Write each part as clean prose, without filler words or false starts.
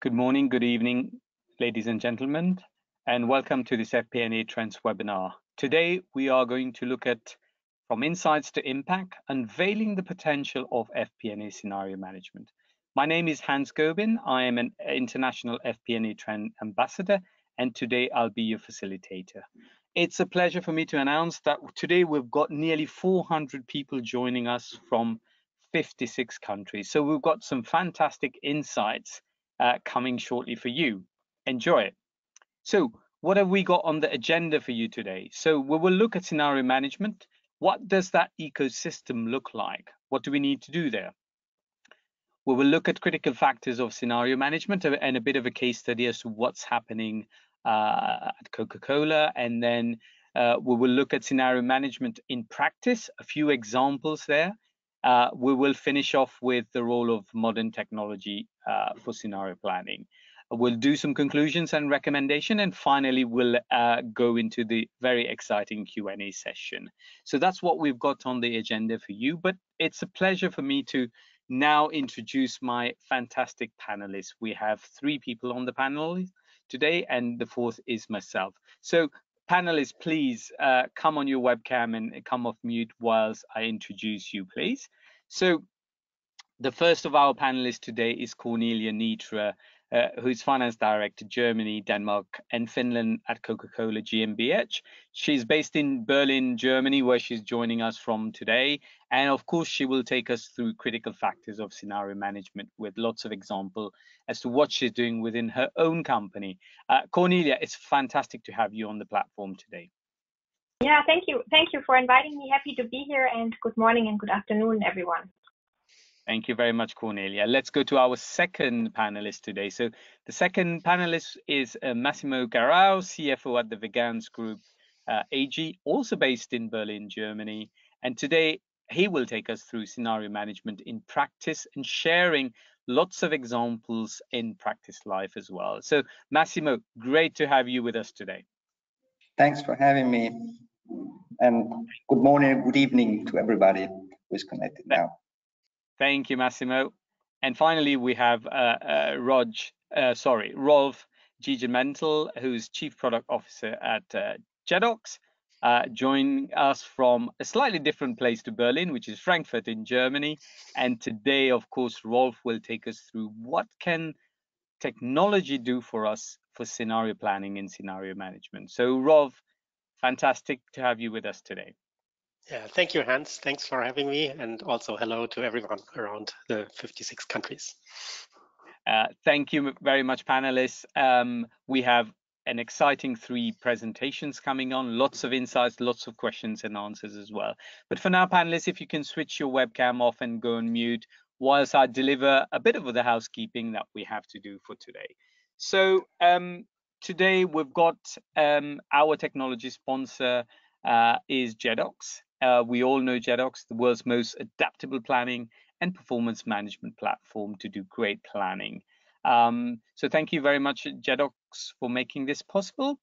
Good morning, good evening, ladies and gentlemen, and welcome to this FP&A Trends webinar. Today, we are going to look at From Insights to Impact, Unveiling the Potential of FP&A Scenario Management. My name is Hans Gobin. I am an International FP&A Trend Ambassador, and today I'll be your facilitator. It's a pleasure for me to announce that today we've got nearly 400 people joining us from 56 countries. So we've got some fantastic insights coming shortly for you. Enjoy it. So what have we got on the agenda for you today? So we will look at scenario management. What does that ecosystem look like? What do we need to do there? We will look at critical factors of scenario management and a bit of a case study as to what's happening at Coca-Cola. And then we will look at scenario management in practice, a few examples there. We will finish off with the role of modern technology for scenario planning. We'll do some conclusions and recommendation, and finally we'll go into the very exciting Q&A session. So that's what we've got on the agenda for you, but it's a pleasure for me to now introduce my fantastic panelists. We have 3 people on the panel today, and the 4th is myself. So panelists, please come on your webcam and come off mute whilst I introduce you, please. So the first of our panelists today is Cornelia Nitra, who's Finance Director, Germany, Denmark, and Finland at Coca-Cola GmbH. She's based in Berlin, Germany, where she's joining us from today. And of course, she will take us through critical factors of scenario management with lots of examples as to what she's doing within her own company. Cornelia, it's fantastic to have you on the platform today. Yeah, thank you. Thank you for inviting me. Happy to be here, and good morning and good afternoon, everyone. Thank you very much, Cornelia. Let's go to our second panelist today. So the second panelist is Massimo Garau, CFO at the Veganz Group AG, also based in Berlin, Germany. And today he will take us through scenario management in practice and sharing lots of examples in practice life as well. So Massimo, great to have you with us today. Thanks for having me. And good morning and good evening to everybody who is connected now. Thank you, Massimo. And finally, we have Rolf Gigemental, who's Chief Product Officer at Jedox, joining us from a slightly different place to Berlin, which is Frankfurt in Germany. And today, of course, Rolf will take us through what can technology do for us for scenario planning and scenario management. So Rolf, fantastic to have you with us today. Yeah, thank you, Hans. Thanks for having me, and also hello to everyone around the 56 countries. Thank you very much, panelists. We have an exciting 3 presentations coming on, lots of insights, lots of questions and answers as well. But for now, panelists, if you can switch your webcam off and go on mute whilst I deliver a bit of the housekeeping that we have to do for today. So today we've got our technology sponsor is Jedox. We all know Jedox, the world's most adaptable planning and performance management platform to do great planning. So thank you very much, Jedox, for making this possible.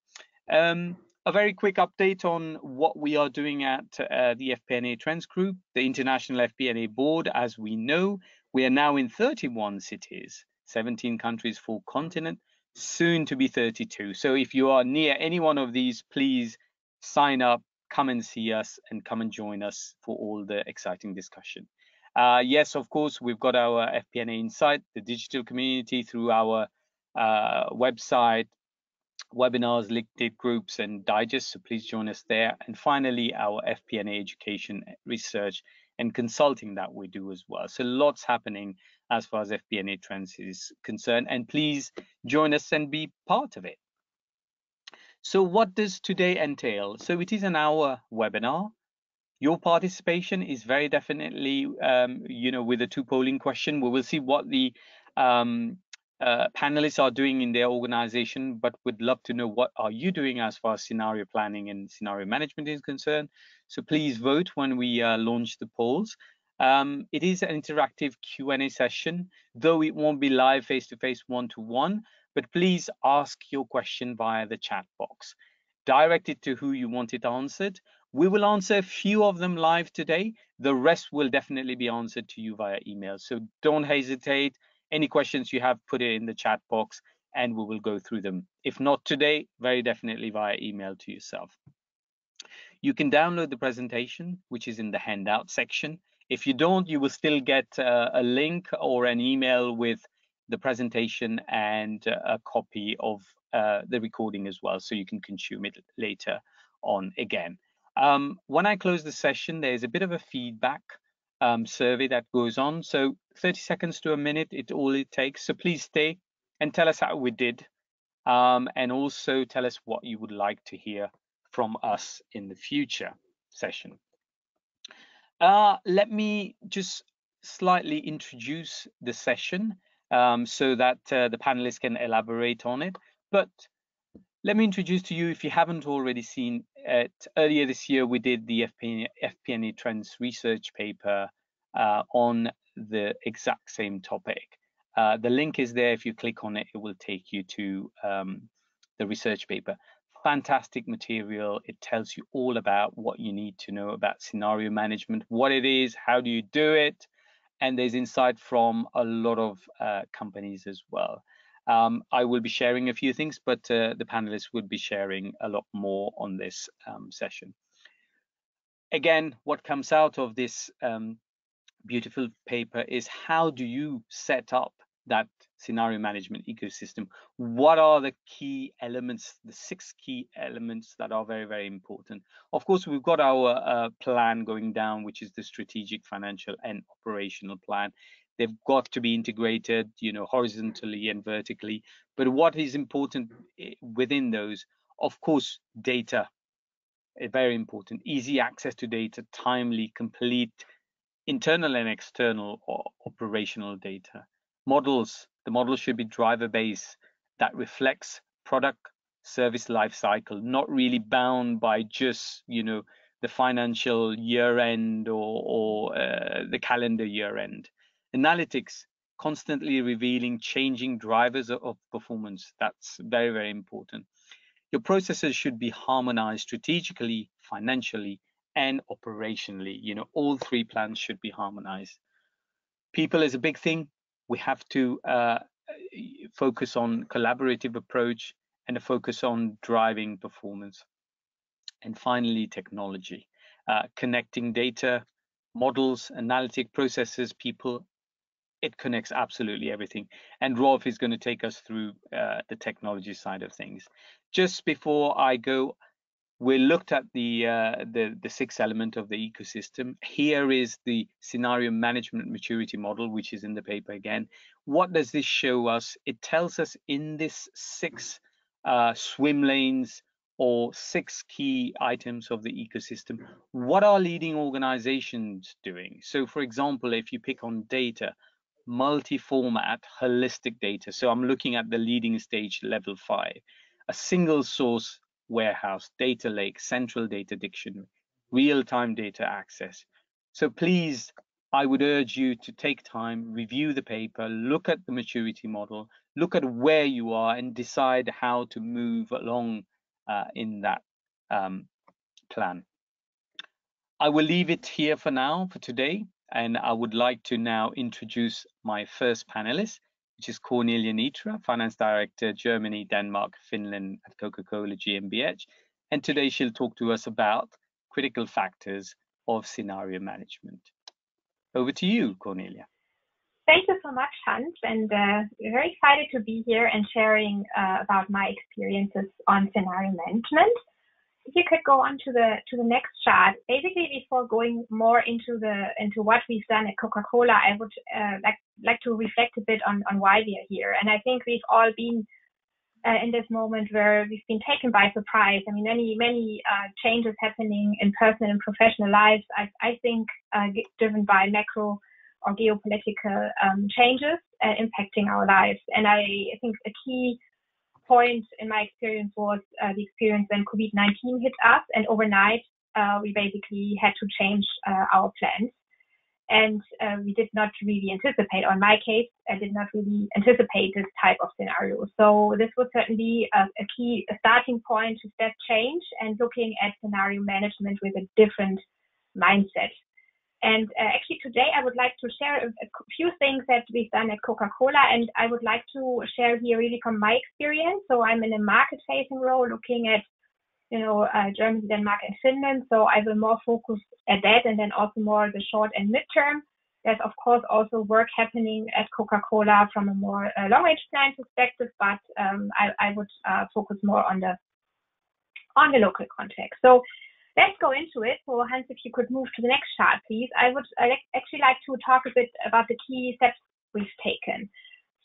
A very quick update on what we are doing at the FP&A Trends Group, the International FP&A Board. As we know, we are now in 31 cities, 17 countries, 4 continents, soon to be 32. So if you are near any one of these, please sign up, come and see us, and come and join us for all the exciting discussion. Yes, of course, we've got our FP&A Insight, the digital community through our website, webinars, LinkedIn groups, and digests. So please join us there. And finally, our FP&A education, research, and consulting that we do as well. So lots happening as far as FP&A Trends is concerned. And please join us and be part of it. So what does today entail? So it is an hour webinar. Your participation is very definitely, with a 2 polling question. We will see what the panelists are doing in their organization, but would love to know what are you doing as far as scenario planning and scenario management is concerned. So please vote when we launch the polls. It is an interactive Q&A session, though it won't be live face-to-face one-to-one. But please ask your question via the chat box. Direct it to who you want it answered. We will answer a few of them live today. The rest will definitely be answered to you via email. So don't hesitate. Any questions you have, put it in the chat box and we will go through them. If not today, very definitely via email to yourself. You can download the presentation, which is in the handout section. If you don't, you will still get a link or an email with the presentation and a copy of the recording as well, so you can consume it later on again. When I close the session, there's a bit of a feedback survey that goes on. So 30 seconds to a minute, all it takes. So please stay and tell us how we did. And also tell us what you would like to hear from us in the future session. Let me just slightly introduce the session so that the panelists can elaborate on it. But let me introduce to you, if you haven't already seen it, earlier this year we did the FP&A Trends research paper on the exact same topic. The link is there. If you click on it, it will take you to the research paper. Fantastic material. It tells you all about what you need to know about scenario management, what it is, how do you do it, and there's insight from a lot of companies as well. I will be sharing a few things, but the panelists would be sharing a lot more on this session. Again, what comes out of this beautiful paper is how do you set up that scenario management ecosystem? What are the key elements, the 6 key elements that are very, very important? Of course, we've got our plan going down, which is the strategic, financial, and operational plan. They've got to be integrated, you know, horizontally and vertically. But what is important within those, of course, data, very important. Easy access to data, timely, complete, internal and external or operational data. Models, the model should be driver-based that reflects product service life cycle, not really bound by just, you know, the financial year end or the calendar year end. Analytics, constantly revealing changing drivers of performance. That's very, very important. Your processes should be harmonized strategically, financially, and operationally. You know, all 3 plans should be harmonized. People is a big thing. We have to focus on collaborative approach and a focus on driving performance. And finally, technology, connecting data, models, analytic processes, people. It connects absolutely everything. And Rolf is going to take us through the technology side of things. Just before I go, we looked at the 6th element of the ecosystem. Here is the scenario management maturity model, which is in the paper again. What does this show us? It tells us in this 6 swim lanes or 6 key items of the ecosystem, what are leading organizations doing? So for example, if you pick on data, multi-format, holistic data. So I'm looking at the leading stage level 5, a single source warehouse, data lake, central data dictionary, real-time data access. So please, I would urge you to take time, review the paper, look at the maturity model, look at where you are and decide how to move along in that plan. I will leave it here for now, for today. And I would like to now introduce my first panelist, which is Cornelia Nitra, Finance Director, Germany, Denmark, Finland at Coca-Cola GmbH. And today she'll talk to us about critical factors of scenario management. Over to you, Cornelia. Thank you so much, Hans, and we're very excited to be here and sharing about my experiences on scenario management. If you could go on to the next chart. Basically, before going more into what we've done at Coca-Cola, I would like to reflect a bit on why we are here. And I think we've all been in this moment where we've been taken by surprise. I mean, many changes happening in personal and professional lives. I think driven by macro or geopolitical changes impacting our lives. And I think a key point in my experience was the experience when COVID-19 hit us, and overnight we basically had to change our plans. And we did not really anticipate, or in my case, I did not really anticipate this type of scenario. So this was certainly a starting point to step change and looking at scenario management with a different mindset. And actually today I would like to share a few things that we've done at Coca-Cola, and I would like to share here really from my experience. So I'm in a market-facing role looking at, Germany, Denmark, and Finland. So I will more focus at that, and then also more the short and midterm. There's of course also work happening at Coca-Cola from a more long-range plan perspective, but I would focus more on the local context. So let's go into it. So Hans, if you could move to the next chart, please. I would actually like to talk a bit about the key steps we've taken.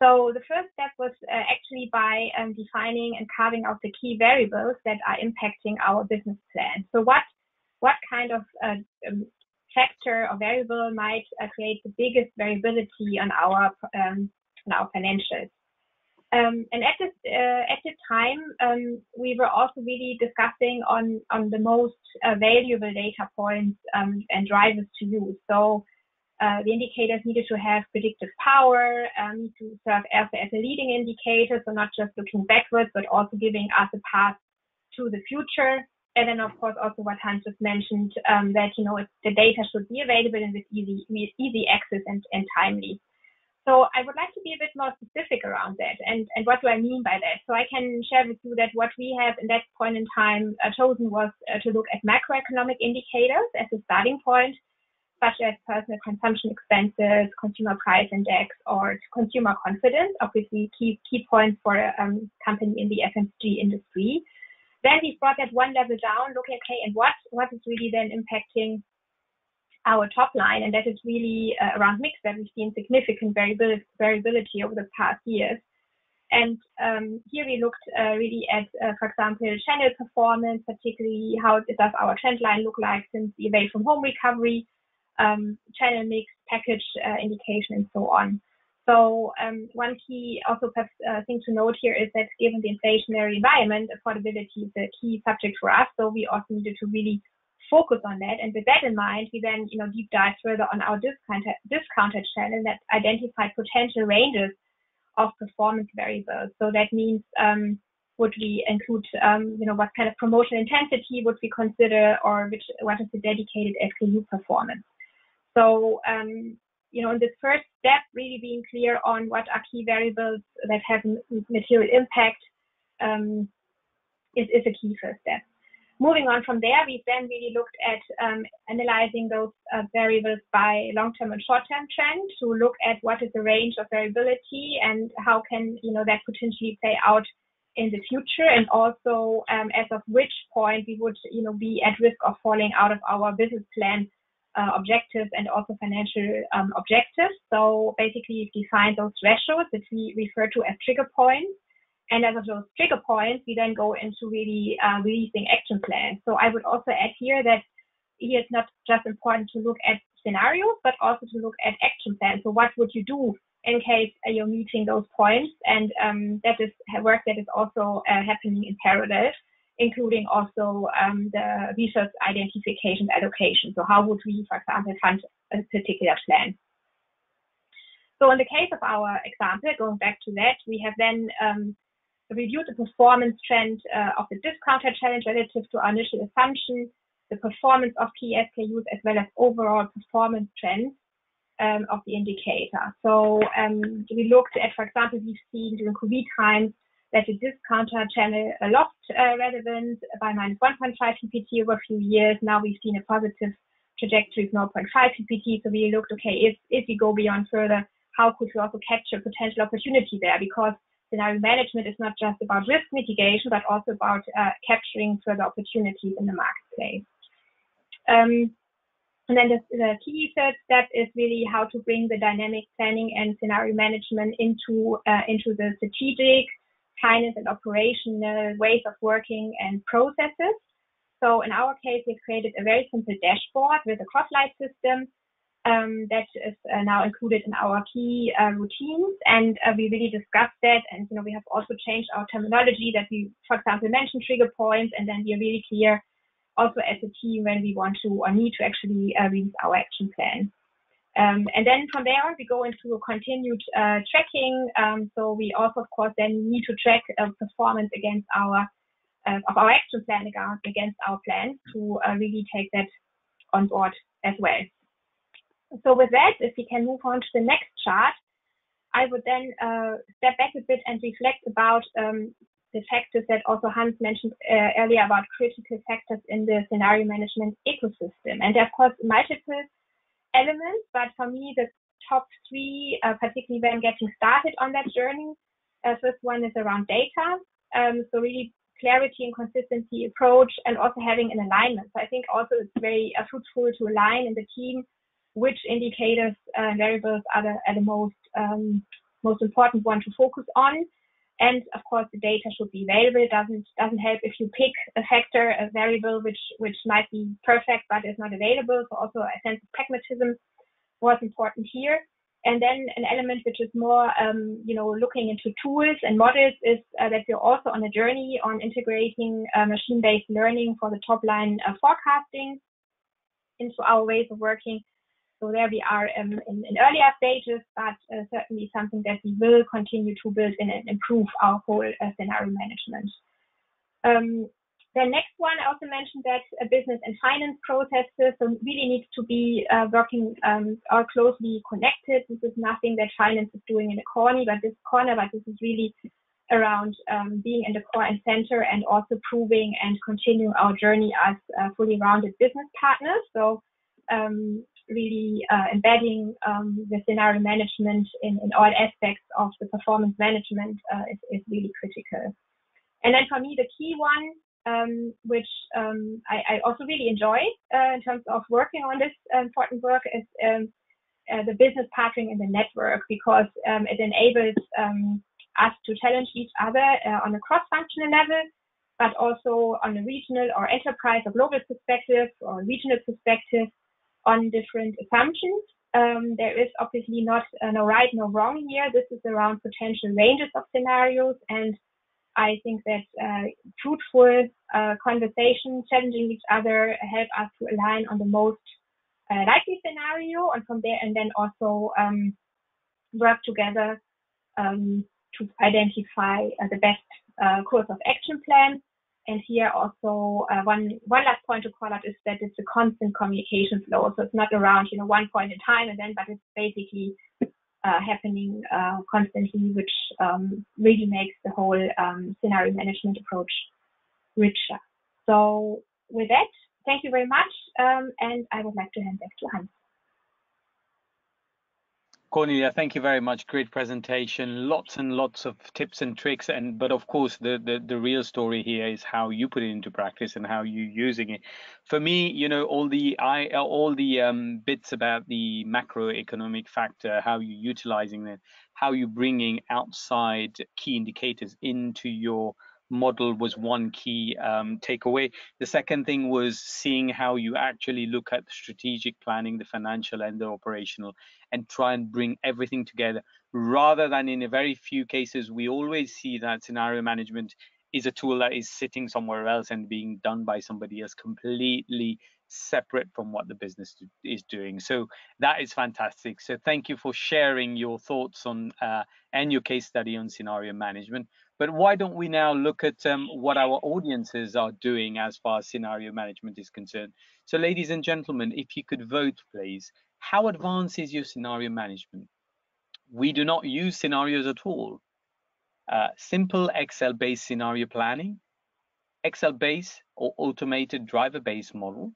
So the first step was actually by defining and carving out the key variables that are impacting our business plan. So what kind of factor or variable might create the biggest variability on our financials? And at this time, we were also really discussing on the most valuable data points and drivers to use. So the indicators needed to have predictive power, need to serve as a leading indicator, so not just looking backwards, but also giving us a path to the future. And then, of course, also what Hans just mentioned, that the data should be available and with easy access and timely. So I would like to be a bit more specific around that. And what do I mean by that? So I can share with you that what we have in that point in time chosen was to look at macroeconomic indicators as a starting point, such as personal consumption expenses, consumer price index, or consumer confidence, obviously key points for a company in the FMCG industry. Then we brought that one level down, looking, okay, and what is really then impacting our top line, and that is really around mix, that we've seen significant variability over the past years. And here we looked really at, for example, channel performance, particularly how does our trend line look like since the away from home recovery, channel mix, package indication, and so on. So one key also thing to note here is that given the inflationary environment, affordability is a key subject for us. So we also needed to really focus on that. And with that in mind, we then deep dive further on our discounted channel that identified potential ranges of performance variables. So that means would we include what kind of promotional intensity would we consider, or what is the dedicated SKU performance. So in this first step, really being clear on what are key variables that have material impact is a key first step. Moving on from there, we then really looked at analyzing those variables by long-term and short-term trend to look at what is the range of variability and how can that potentially play out in the future, and also as of which point we would be at risk of falling out of our business plan objectives and also financial objectives. So basically, we define those thresholds that we refer to as trigger points. And as of those trigger points, we then go into really releasing action plans. So I would also add here that here it's not just important to look at scenarios, but also to look at action plans. So what would you do in case you're meeting those points? And that is work that is also happening in parallel, including also the resource identification and allocation. So how would we, for example, fund a particular plan? So in the case of our example, going back to that, we have then reviewed the performance trend of the discounter challenge relative to our initial assumption, the performance of key SKUs, as well as overall performance trends of the indicator. So we looked at, for example, we've seen during COVID times that the discounter channel lost relevance by -1.5 PPT over a few years. Now we've seen a positive trajectory of 0.5 PPT. So we looked, okay, if we go beyond further, how could we also capture potential opportunity there? Because scenario management is not just about risk mitigation, but also about capturing further opportunities in the marketplace. And then the key third step is really how to bring the dynamic planning and scenario management into the strategic, finance, and operational ways of working and processes. So in our case, we've created a very simple dashboard with a cross-light system that is now included in our key routines, and we really discussed that. And we have also changed our terminology that we, for example, mentioned trigger points, and then we are really clear also as a team when we want to or need to actually release our action plan. And then from there on, we go into a continued tracking. So we also, of course, then need to track performance against our action plan against our plans to really take that on board as well. So with that, if we can move on to the next chart, I would then step back a bit and reflect about the factors that also Hans mentioned earlier about critical factors in the scenario management ecosystem. And there are, of course, multiple elements, but for me, the top three, particularly when getting started on that journey, first one is around data. So really clarity and consistency approach, and also having an alignment. So I think also it's very fruitful to align in the team which indicators and variables are the most important one to focus on. And of course, the data should be available. It doesn't help if you pick a factor, a variable which might be perfect but is not available. So also a sense of pragmatism was important here. And then an element which is more, looking into tools and models is that we're also on a journey on integrating machine-based learning for the top line forecasting into our ways of working. So there we are in earlier stages, but certainly something that we will continue to build in and improve our whole scenario management. The next one, I also mentioned that business and finance processes really needs to be working all closely connected. This is nothing that finance is doing in the corner, but this is really around being in the core and center, and also proving and continuing our journey as fully rounded business partners. So really embedding the scenario management in all aspects of the performance management is really critical. And then for me, the key one, which I also really enjoy in terms of working on this important work, is the business partnering in the network, because it enables us to challenge each other on a cross-functional level, but also on a regional or enterprise or global perspective or regional perspective on different assumptions. There is obviously not no right, no wrong here. This is around potential ranges of scenarios, and I think that fruitful conversation, challenging each other, help us to align on the most likely scenario, and from there, and then also work together to identify the best course of action plan. And here also one last point to call out is that it's a constant communication flow. So it's not around one point in time and then, but it's basically happening constantly, which really makes the whole scenario management approach richer. So with that, thank you very much, and I would like to hand back to Hans. Cornelia, thank you very much. Great presentation. Lots and lots of tips and tricks. But of course, the real story here is how you put it into practice and how you're using it. For me, all the bits about the macroeconomic factor, how you're utilizing it, how you're bringing outside key indicators into your model was one key takeaway. The second thing was seeing how you actually look at the strategic planning, the financial and the operational, and try and bring everything together, rather than in a very few cases we always see that scenario management is a tool that is sitting somewhere else and being done by somebody else, completely separate from what the business is doing. So that is fantastic. So thank you for sharing your thoughts on and your case study on scenario management. But why don't we now look at what our audiences are doing as far as scenario management is concerned? So ladies and gentlemen, if you could vote, please. How advanced is your scenario management? We do not use scenarios at all. Simple Excel-based scenario planning, Excel-based or automated driver-based model,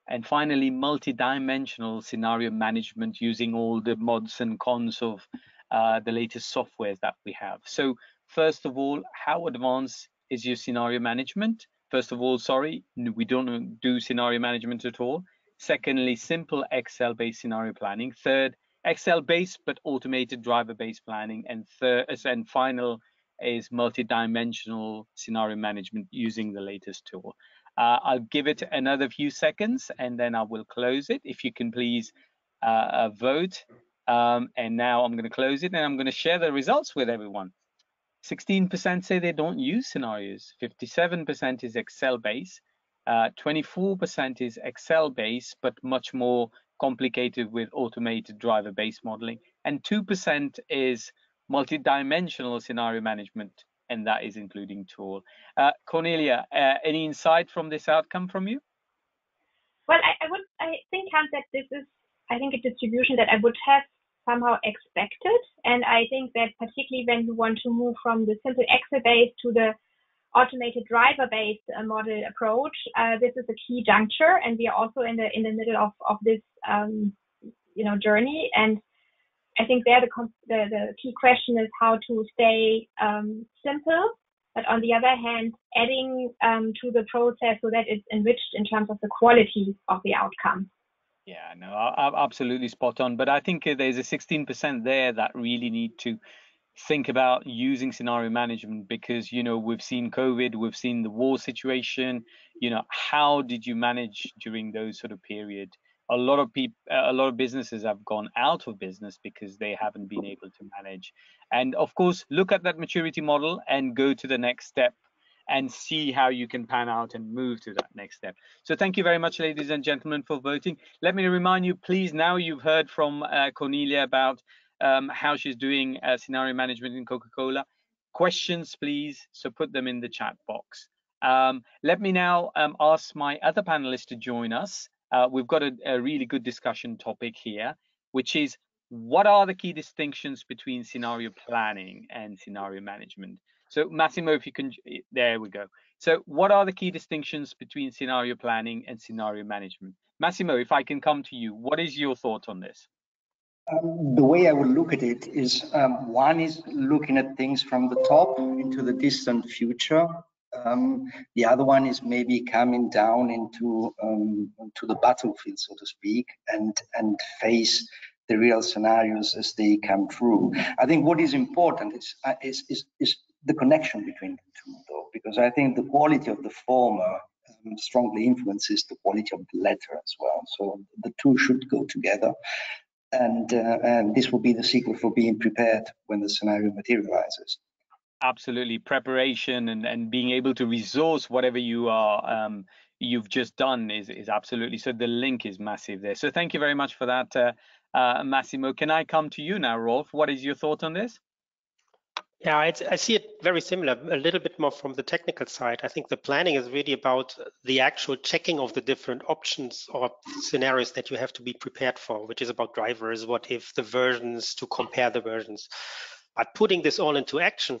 and finally, multi-dimensional scenario management using all the mods and cons of the latest softwares that we have. So first of all, how advanced is your scenario management? First of all, sorry, we don't do scenario management at all. Secondly, simple Excel-based scenario planning. Third, Excel-based but automated driver-based planning. And final is multi-dimensional scenario management using the latest tool. I'll give it another few seconds and then I will close it. If you can please vote. And now I'm going to close it and I'm going to share the results with everyone. 16% say they don't use scenarios. 57% is Excel-based. 24% is Excel-based, but much more complicated with automated driver-based modeling. And 2% is multi-dimensional scenario management, and that is including tool. Cornelia, any insight from this outcome from you? Well, I think, Hans, that this is I think, a distribution that I would have somehow expected. And I think that particularly when you want to move from the simple Excel-based to the automated driver-based model approach, this is a key juncture, and we are also in the middle of this journey. And I think there the key question is how to stay simple, but on the other hand, adding to the process so that it's enriched in terms of the quality of the outcome. Yeah, no, absolutely spot on. But I think there's a 16% there that really need to think about using scenario management, because we've seen COVID, we've seen the war situation. How did you manage during those sort of period? A lot of businesses have gone out of business because they haven't been able to manage. And of course, look at that maturity model and go to the next step and see how you can pan out and move to that next step. So thank you very much, ladies and gentlemen, for voting. Let me remind you, please, now you've heard from Cornelia about how she's doing scenario management in Coca-Cola. Questions, please, so put them in the chat box. Let me now ask my other panelists to join us. We've got a really good discussion topic here, which is, what are the key distinctions between scenario planning and scenario management? So Massimo, if you can, there we go. So what are the key distinctions between scenario planning and scenario management? Massimo, if I can come to you, what is your thought on this? The way I would look at it is, one is looking at things from the top into the distant future. The other one is maybe coming down into to the battlefield, so to speak, and face the real scenarios as they come through. I think what is important is the connection between the two, though, because I think the quality of the former strongly influences the quality of the latter as well. So the two should go together, and this will be the secret for being prepared when the scenario materializes. Absolutely, preparation and being able to resource whatever you are you've just done is absolutely, so the link is massive there. So thank you very much for that, Massimo. Can I come to you now, Rolf? What is your thought on this? Yeah, I see it very similar, a little bit more from the technical side. I think the planning is really about the actual checking of the different options or scenarios that you have to be prepared for, which is about drivers, what if, the versions, to compare the versions. But putting this all into action,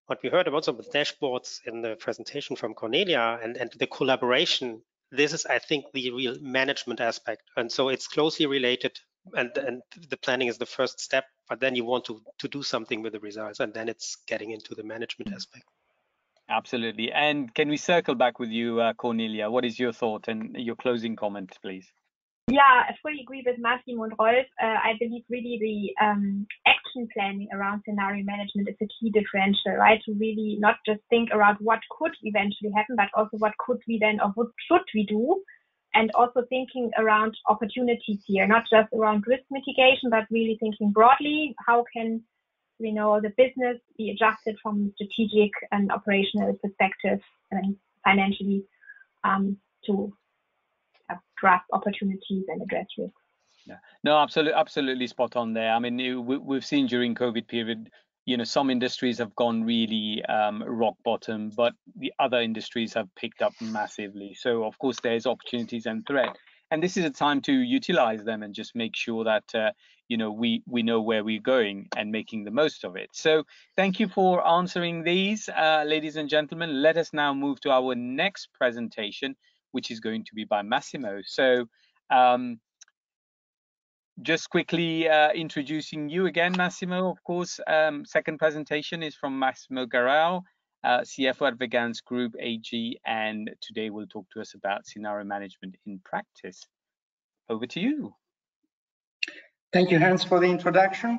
what we heard about some of the dashboards in the presentation from Cornelia and the collaboration, this is, I think, the real management aspect. And so it's closely related, and the planning is the first step, but then you want to do something with the results, and then it's getting into the management aspect. Absolutely. And can we circle back with you, Cornelia? What is your thought and your closing comment, please? Yeah, I fully agree with Massimo and Rolf. I believe really the action planning around scenario management is a key differential, right? To really not just think around what could eventually happen, but also what could we then, or what should we do? And also thinking around opportunities here, not just around risk mitigation, but really thinking broadly, how can the business be adjusted from a strategic and operational perspective and financially to grasp opportunities and address risks. Yeah, no, absolutely spot on there. I mean, we've seen during COVID period, some industries have gone really rock bottom, but the other industries have picked up massively. So of course there's opportunities and threat, and this is a time to utilize them and just make sure that we know where we're going and making the most of it. So thank you for answering these, ladies and gentlemen. Let us now move to our next presentation, which is going to be by Massimo. So just quickly introducing you again, Massimo, of course. Second presentation is from Massimo Garau, CFO at Veganz Group AG, and today will talk to us about scenario management in practice. Over to you. Thank you, Hans, for the introduction.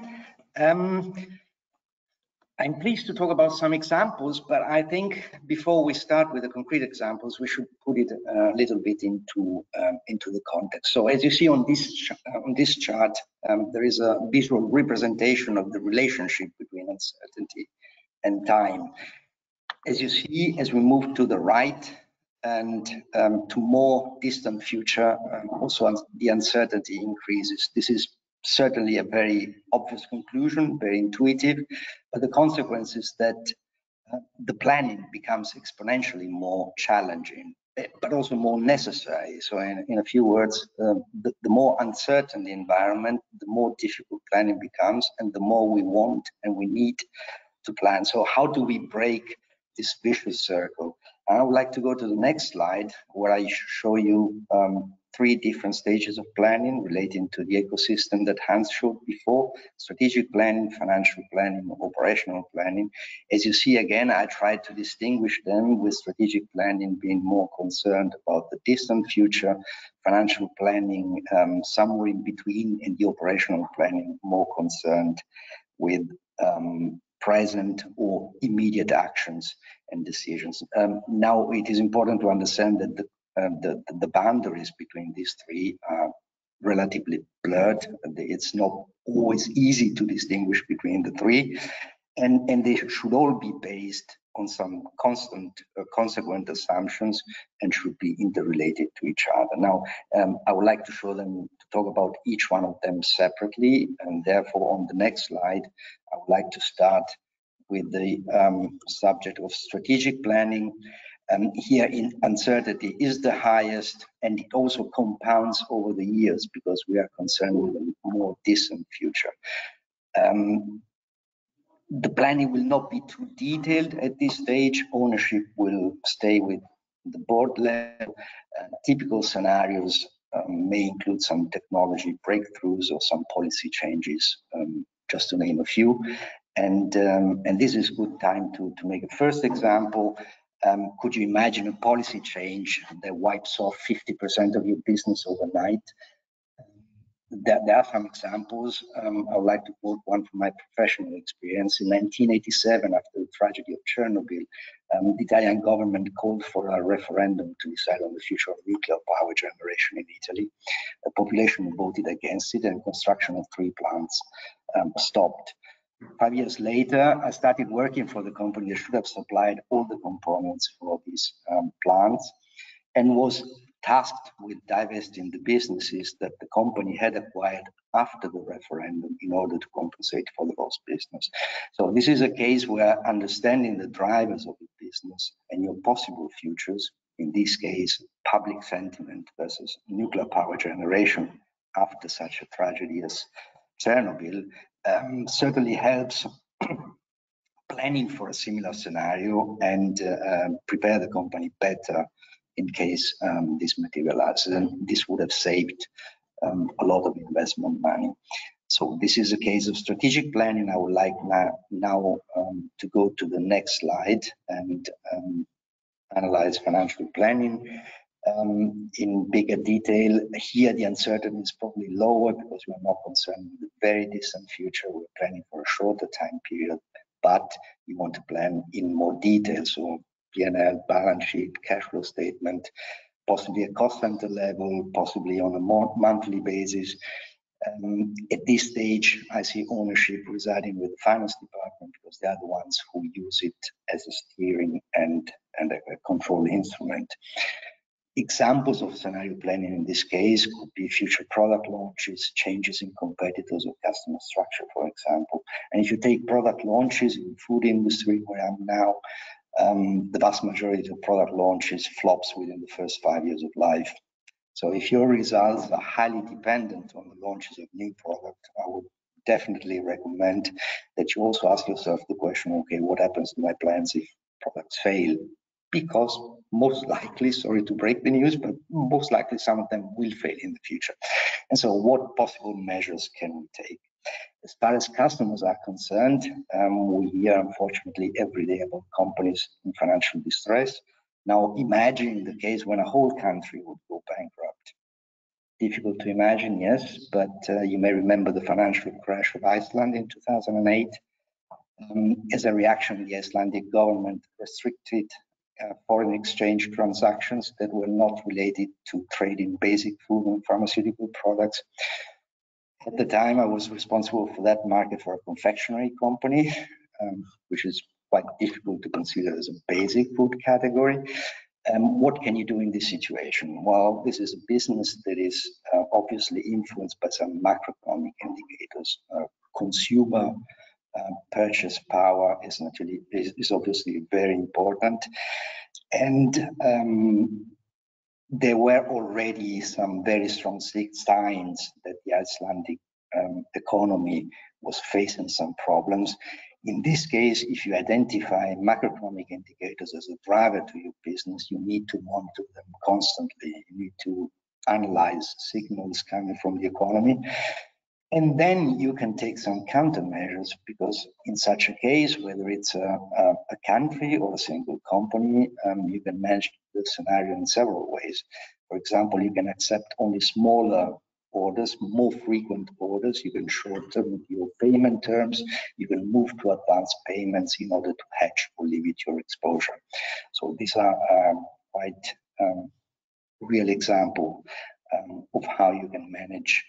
I'm pleased to talk about some examples, but I think before we start with the concrete examples, we should put it a little bit into the context. So as you see on this chart, there is a visual representation of the relationship between uncertainty and time. As you see, as we move to the right and to more distant future, also the uncertainty increases. This is certainly a very obvious conclusion, very intuitive, but the consequence is that the planning becomes exponentially more challenging. but also more necessary. So in a few words, the more uncertain the environment, the more difficult planning becomes, and the more we want and we need to plan. So how do we break this vicious circle? I would like to go to the next slide, where I show you 3 different stages of planning relating to the ecosystem that Hans showed before: strategic planning, financial planning, operational planning. As you see, again, I tried to distinguish them, with strategic planning being more concerned about the distant future, financial planning somewhere in between, and the operational planning more concerned with present or immediate actions and decisions. Now, it is important to understand that the boundaries between these 3 are relatively blurred. It's not always easy to distinguish between the 3, and they should all be based on some constant consequent assumptions and should be interrelated to each other. Now, I would like to talk about each one of them separately, and therefore on the next slide, I would like to start with the subject of strategic planning. Here, uncertainty is the highest, and it also compounds over the years because we are concerned with a more distant future. The planning will not be too detailed at this stage. Ownership will stay with the board level. Typical scenarios may include some technology breakthroughs or some policy changes, just to name a few. And this is a good time to make a first example. Could you imagine a policy change that wipes off 50% of your business overnight? There are some examples. I would like to quote one from my professional experience. In 1987, after the tragedy of Chernobyl, the Italian government called for a referendum to decide on the future of nuclear power generation in Italy. The population voted against it, and construction of 3 plants stopped. 5 years later, I started working for the company that should have supplied all the components for these plants, and was tasked with divesting the businesses that the company had acquired after the referendum in order to compensate for the lost business. So this is a case where understanding the drivers of the business and your possible futures, in this case, public sentiment versus nuclear power generation after such a tragedy as Chernobyl, certainly helps planning for a similar scenario and prepare the company better in case this materializes. And this would have saved a lot of investment money. So this is a case of strategic planning. I would like now to go to the next slide and analyze financial planning in bigger detail. Here, the uncertainty is probably lower because we are not concerned with the very distant future. We're planning for a shorter time period, but you want to plan in more detail. So P&L, balance sheet, cash flow statement, possibly a cost center level, possibly on a more monthly basis. At this stage, I see ownership residing with the finance department because they are the ones who use it as a steering and a control instrument. Examples of scenario planning in this case could be future product launches, changes in competitors or customer structure, for example. And if you take product launches in the food industry, where I'm now, the vast majority of product launches flops within the first 5 years of life. So if your results are highly dependent on the launches of new product, I would definitely recommend that you also ask yourself the question, okay, what happens to my plans if products fail? Because most likely, sorry to break the news, but most likely some of them will fail in the future. And so what possible measures can we take? As far as customers are concerned, we hear unfortunately every day about companies in financial distress. Now imagine the case when a whole country would go bankrupt. Difficult to imagine, yes, but you may remember the financial crash of Iceland in 2008. As a reaction, the Icelandic government restricted foreign exchange transactions that were not related to trading basic food and pharmaceutical products. At the time, I was responsible for that market for a confectionery company, which is quite difficult to consider as a basic food category. What can you do in this situation? Well, this is a business that is obviously influenced by some macroeconomic indicators. Consumer purchase power is obviously very important, and there were already some very strong signs that the Icelandic economy was facing some problems. In this case, if you identify macroeconomic indicators as a driver to your business, you need to monitor them constantly. You need to analyze signals coming from the economy. And then you can take some countermeasures, because in such a case, whether it's a country or a single company, you can manage the scenario in several ways. For example, you can accept only smaller orders, more frequent orders. You can shorten your payment terms. You can move to advance payments in order to hedge or limit your exposure. So these are quite real example of how you can manage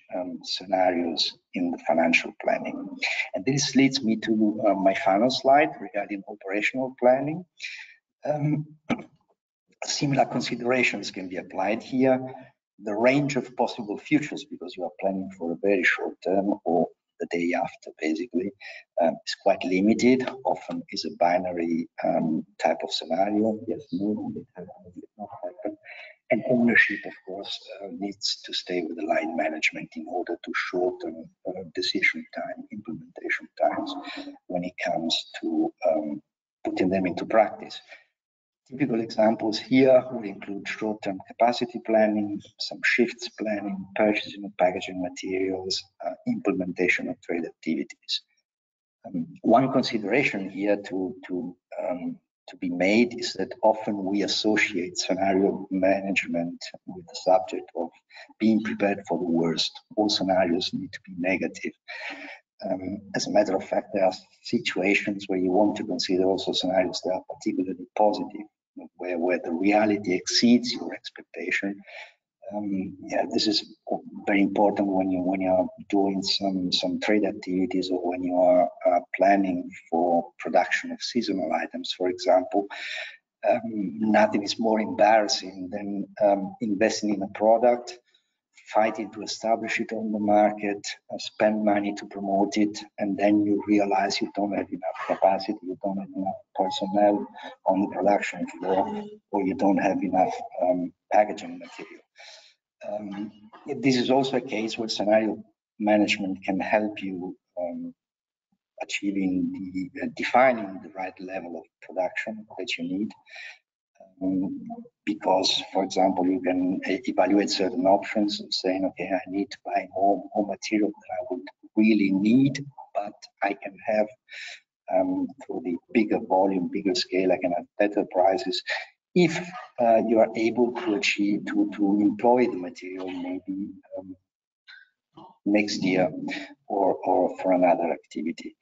scenarios in the financial planning. And this leads me to my final slide regarding operational planning. Similar considerations can be applied here. The range of possible futures, because you are planning for a very short term or the day after, basically, is quite limited. Often is a binary type of scenario. Yes, no, it happens, it not happen. And ownership, of course, needs to stay with the line management in order to shorten decision time, implementation times when it comes to putting them into practice. Typical examples here would include short-term capacity planning, some shifts planning, purchasing of packaging materials, implementation of trade activities. One consideration here to be made is that often we associate scenario management with the subject of being prepared for the worst. All scenarios need to be negative. As a matter of fact, there are situations where you want to consider also scenarios that are particularly positive, where the reality exceeds your expectation. Yeah, this is very important when you are doing some trade activities, or when you are planning for production of seasonal items, for example. Nothing is more embarrassing than investing in a product, fighting to establish it on the market, spend money to promote it, and then you realize you don't have enough capacity, you don't have enough personnel on the production floor, or you don't have enough packaging material. This is also a case where scenario management can help you achieving defining the right level of production that you need. Because, for example, you can evaluate certain options, saying, okay, I need to buy more material than I would really need, but I can have through the bigger volume, bigger scale, I can have better prices if you are able to achieve to employ the material maybe next year or for another activity.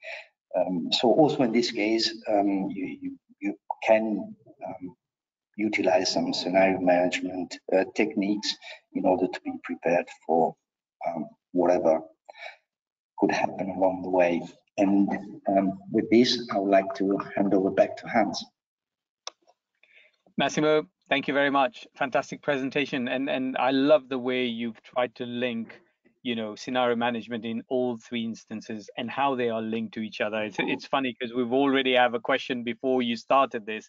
So also in this case, you can utilize some scenario management techniques in order to be prepared for whatever could happen along the way. And with this, I would like to hand over back to Hans. Massimo, thank you very much. Fantastic presentation. And I love the way you've tried to link, scenario management in all three instances and how they are linked to each other. It's funny because we've already have a question before you started this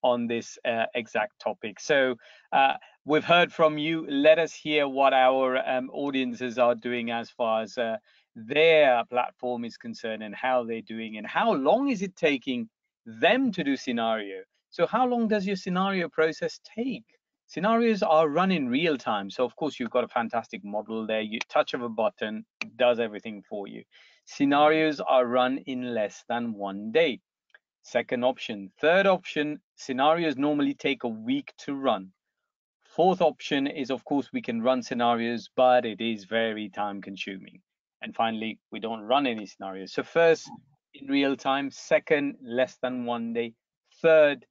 on this exact topic. So we've heard from you. Let us hear what our audiences are doing as far as their platform is concerned, and how they're doing, and how long is it taking them to do scenario. So how long does your scenario process take? Scenarios are run in real time. So of course you've got a fantastic model there. You touch of a button, it does everything for you. Scenarios are run in less than 1 day. Second option. Third option, scenarios normally take a week to run. Fourth option is, of course, we can run scenarios, but it is very time consuming. And finally, we don't run any scenarios. So first, in real time. Second, less than 1 day. Third,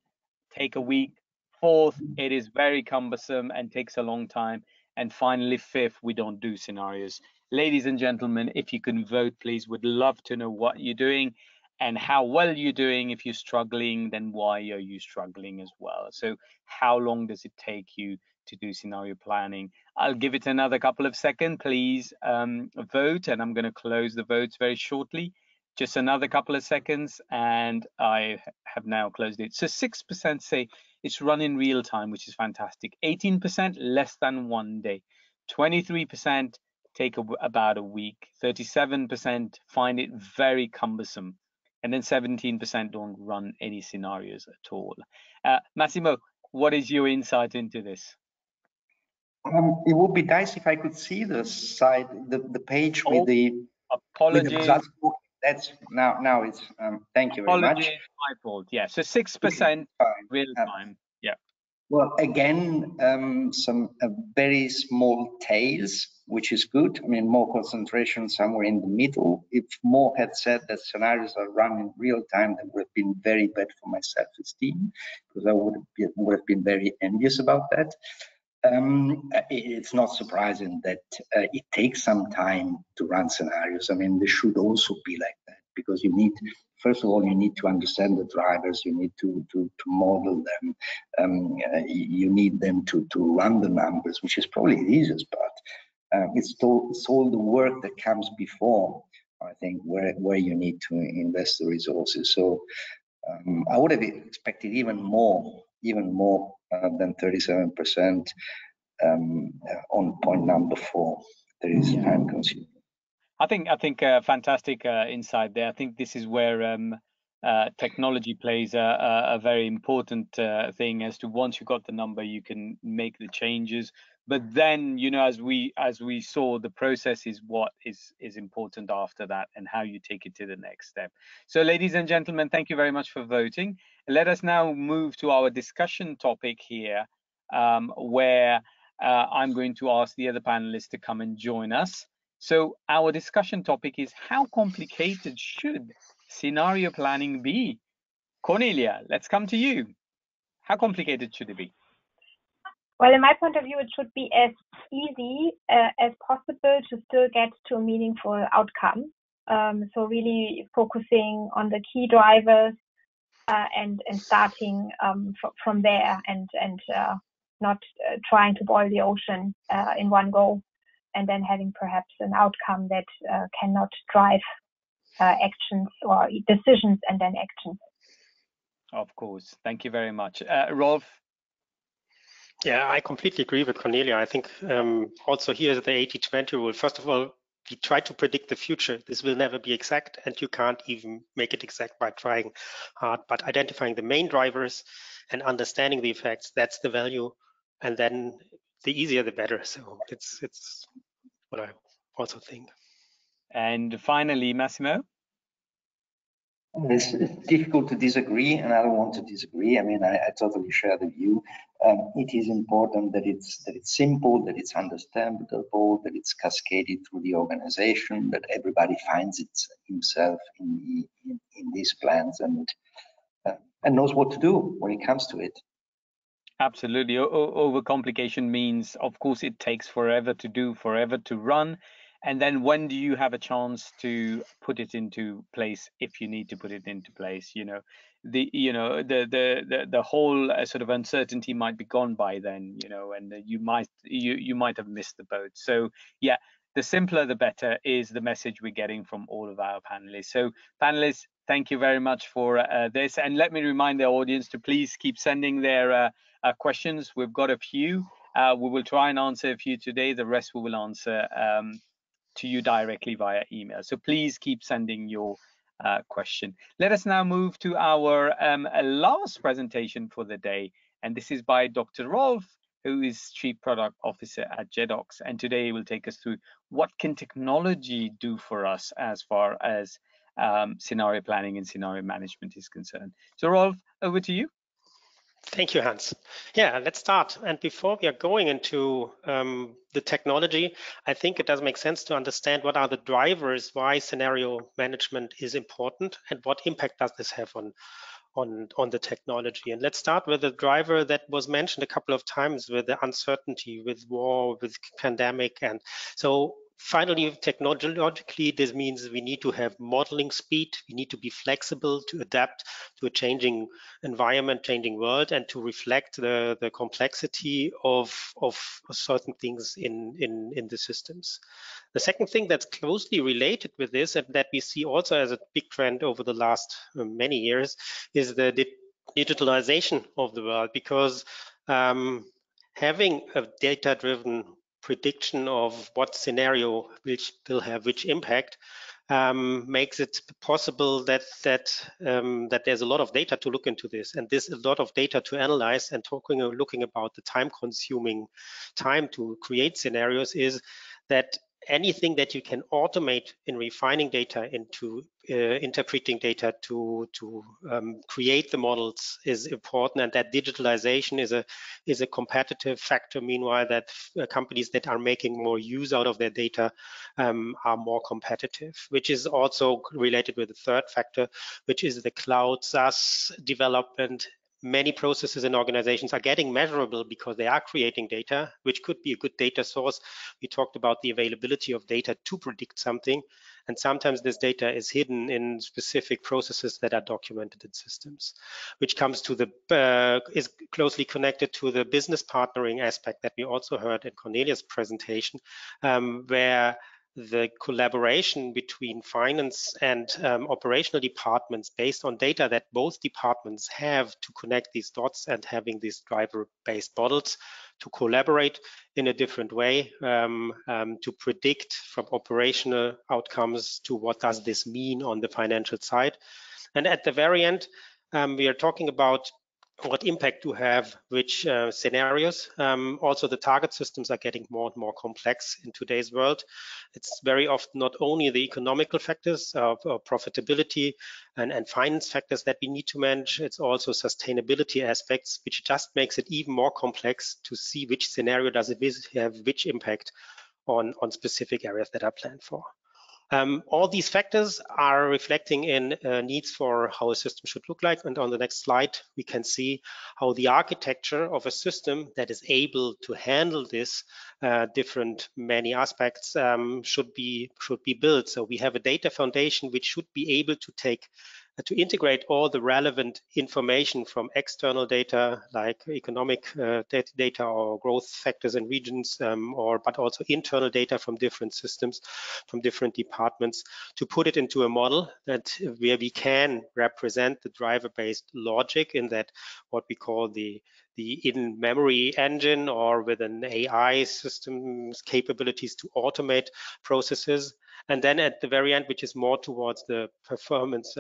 take a week. Fourth, it is very cumbersome and takes a long time. And finally, fifth, we don't do scenarios. Ladies and gentlemen, if you can vote, please, would love to know what you're doing and how well you're doing. If you're struggling, then why are you struggling as well? So how long does it take you to do scenario planning? I'll give it another couple of seconds. Please vote, and I'm going to close the votes very shortly. Just another couple of seconds, and I have now closed it. So 6% say It's run in real time, which is fantastic. 18% less than 1 day. 23% take about a week. 37% find it very cumbersome. And then 17% don't run any scenarios at all. Massimo, what is your insight into this? It would be nice if I could see the side, the page with the apologies. With the results. That's now it's thank you very much. Apologies, my fault. Yeah, so 6% real time. Yeah. Well, again, some very small tails, which is good. I mean, more concentration somewhere in the middle. If more had said that scenarios are run in real time, that would have been very bad for my self-esteem, because I would have been very envious about that. It's not surprising that it takes some time to run scenarios. I mean, they should also be like that, because you need, first of all, you need to understand the drivers, you need to model them, you need them to run the numbers, which is probably the easiest part. It's all the work that comes before, I think, where you need to invest the resources. So I would have expected even more than 37% on point number 4. That is time consuming. I think fantastic insight there. I think this is where technology plays a very important thing, as to once you got the number, you can make the changes. But then, you know, as we saw, the process is what is important after that, and how you take it to the next step. So, ladies and gentlemen, thank you very much for voting. Let us now move to our discussion topic here, where I'm going to ask the other panelists to come and join us. So our discussion topic is, how complicated should scenario planning be? Cornelia, let's come to you. How complicated should it be? Well, in my point of view, it should be as easy as possible to still get to a meaningful outcome. So really focusing on the key drivers and starting from there, and not trying to boil the ocean in one go, and then having perhaps an outcome that cannot drive actions or decisions and then actions. Of course. Thank you very much. Rolf? Yeah, I completely agree with Cornelia. I think also here the 80-20 rule. First of all, we try to predict the future. This will never be exact, and you can't even make it exact by trying hard. But identifying the main drivers and understanding the effects, that's the value. And then the easier, the better. So it's what I also think. And finally, Massimo? It's difficult to disagree, and I don't want to disagree. I mean, I totally share the view. It is important that it's simple, that it's understandable, that it's cascaded through the organization, that everybody finds himself in these plans and knows what to do when it comes to it. Absolutely. Overcomplication means, of course, it takes forever to do, forever to run. And then when do you have a chance to put it into place, if you need to put it into place? You know, the whole sort of uncertainty might be gone by then, you know, and you might have missed the boat. So yeah, the simpler the better is the message we're getting from all of our panelists. So panelists, thank you very much for this, and let me remind the audience to please keep sending their questions. We've got a few. We will try and answer a few today. The rest we will answer to you directly via email. So please keep sending your question. Let us now move to our last presentation for the day. And this is by Dr. Rolf, who is Chief Product Officer at Jedox. And today he will take us through what can technology do for us as far as scenario planning and scenario management is concerned. So Rolf, over to you. Thank you, Hans. Yeah, let's start. And before we are going into the technology, I think it does make sense to understand what are the drivers why scenario management is important and what impact does this have on the technology. And let's start with the driver that was mentioned a couple of times, with the uncertainty, with war, with pandemic. And so finally, technologically, this means we need to have modeling speed. We need to be flexible to adapt to a changing environment, changing world, and to reflect the complexity of certain things in the systems. The second thing that's closely related with this, and that we see also as a big trend over the last many years, is the digitalization of the world, because having a data-driven prediction of what scenario which will have which impact makes it possible that there's a lot of data to look into this, and there's a lot of data to analyze. And looking about the time-consuming time to create scenarios is that anything that you can automate in refining data into interpreting data to create the models is important, and that digitalization is a competitive factor. Meanwhile, that companies that are making more use out of their data are more competitive, which is also related with the third factor, which is the cloud SaaS development. Many processes in organizations are getting measurable because they are creating data, which could be a good data source. We talked about the availability of data to predict something, and sometimes this data is hidden in specific processes that are documented in systems, which comes to the is closely connected to the business partnering aspect that we also heard in Cornelia's presentation, where the collaboration between finance and operational departments based on data that both departments have to connect these dots, and having these driver-based models to collaborate in a different way to predict from operational outcomes to what does this mean on the financial side. And at the very end, we are talking about what impact to have which scenarios. Also, the target systems are getting more and more complex in today's world. It's very often not only the economical factors of profitability and finance factors that we need to manage, it's also sustainability aspects, which just makes it even more complex to see which scenario does it have which impact on specific areas that are planned for. All these factors are reflecting in needs for how a system should look like. And on the next slide, we can see how the architecture of a system that is able to handle this many aspects should be built. So we have a data foundation which should be able to integrate all the relevant information from external data like economic data or growth factors in regions, but also internal data from different systems, from different departments, to put it into a model where we can represent the driver-based logic in that what we call the in-memory engine, or with an AI system's capabilities to automate processes. And then at the very end, which is more towards the performance,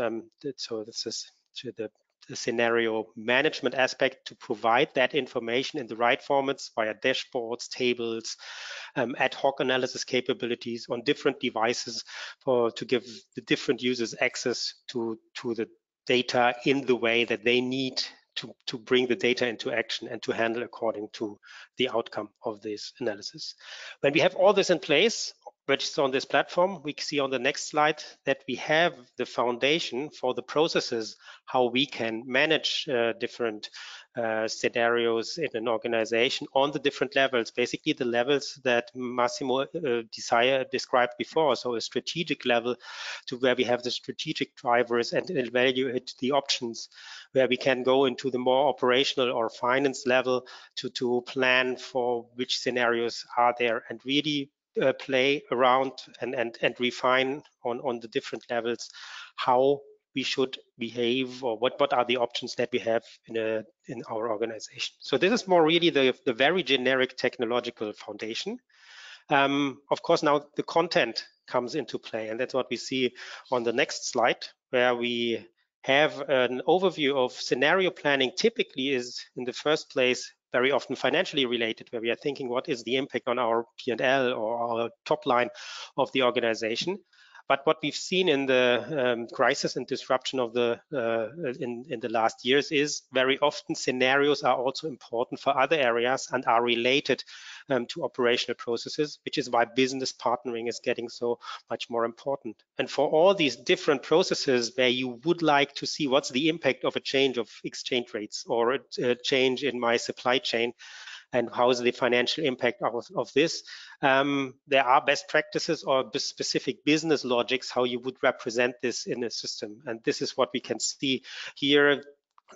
so this is to the scenario management aspect, to provide that information in the right formats via dashboards, tables, ad hoc analysis capabilities on different devices to give the different users access to the data in the way that they need to bring the data into action and to handle according to the outcome of this analysis. When we have all this in place, which is on this platform, we see on the next slide that we have the foundation for the processes, how we can manage different scenarios in an organization on the different levels, basically the levels that Massimo described before. So a strategic level, to where we have the strategic drivers and evaluate the options, where we can go into the more operational or finance level to plan for which scenarios are there, and really play around and refine on the different levels how we should behave, or what are the options that we have in our organization. So this is more really the very generic technological foundation. Of course, now the content comes into play, and that's what we see on the next slide, where we have an overview of scenario planning. Typically is in the first place very often financially related, where we are thinking what is the impact on our P&L or our top line of the organization. But what we've seen in the crisis and disruption of in the last years is very often scenarios are also important for other areas and are related to operational processes, which is why business partnering is getting so much more important. And for all these different processes where you would like to see what's the impact of a change of exchange rates, or a change in my supply chain, and how is the financial impact of this, there are best practices or specific business logics how you would represent this in a system. And this is what we can see here,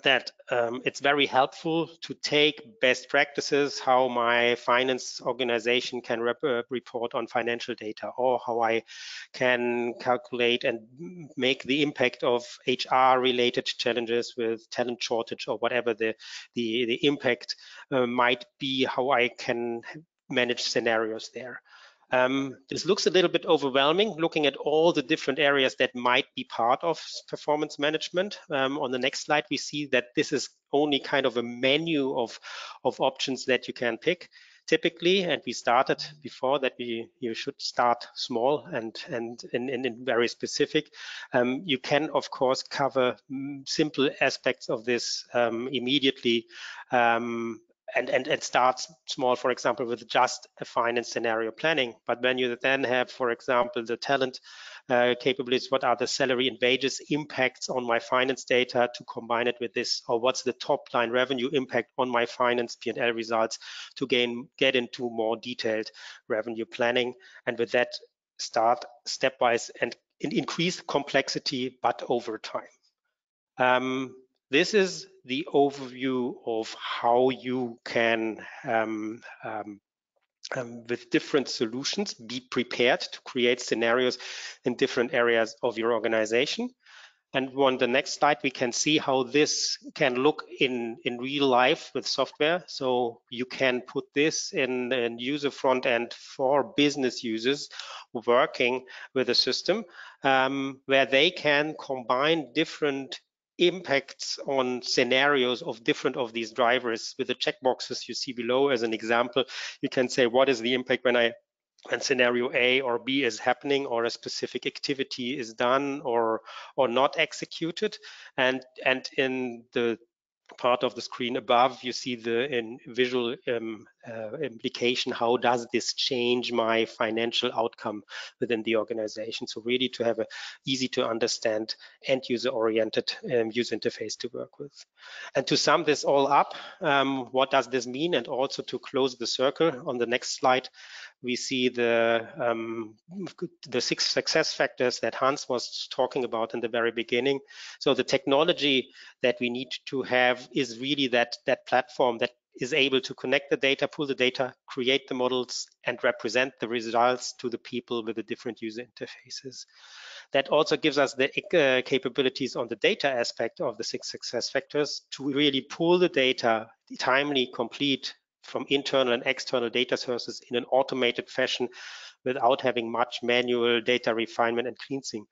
that it's very helpful to take best practices, how my finance organization can report on financial data, or how I can calculate and make the impact of HR related challenges with talent shortage or whatever the impact might be, how I can manage scenarios there. This looks a little bit overwhelming, looking at all the different areas that might be part of performance management. On the next slide, we see that this is only kind of a menu of options that you can pick typically, and we started before that you should start small and very specific. You can of course cover simple aspects of this immediately. And start small, for example, with just a finance scenario planning. But when you then have, for example, the talent capabilities, what are the salary and wages impacts on my finance data to combine it with this, or what's the top line revenue impact on my finance P&L results to get into more detailed revenue planning. And with that, start stepwise and increase complexity, but over time. This is the overview of how you can, with different solutions, be prepared to create scenarios in different areas of your organization. And on the next slide, we can see how this can look in real life with software. So you can put this in user front end for business users working with a system where they can combine different impacts on scenarios of different of these drivers with the checkboxes you see below. As an example, you can say, what is the impact when scenario A or B is happening, or a specific activity is done or not executed, and in the part of the screen above, you see the visual implication. How does this change my financial outcome within the organization? So really to have a easy to understand and user oriented user interface to work with. And to sum this all up, what does this mean? And also to close the circle, on the next slide, we see the 6 success factors that Hans was talking about in the very beginning. So the technology that we need to have is really that platform that is able to connect the data, pull the data, create the models, and represent the results to the people with the different user interfaces. That also gives us the capabilities on the data aspect of the 6 success factors to really pull the data timely, complete, from internal and external data sources in an automated fashion without having much manual data refinement and cleansing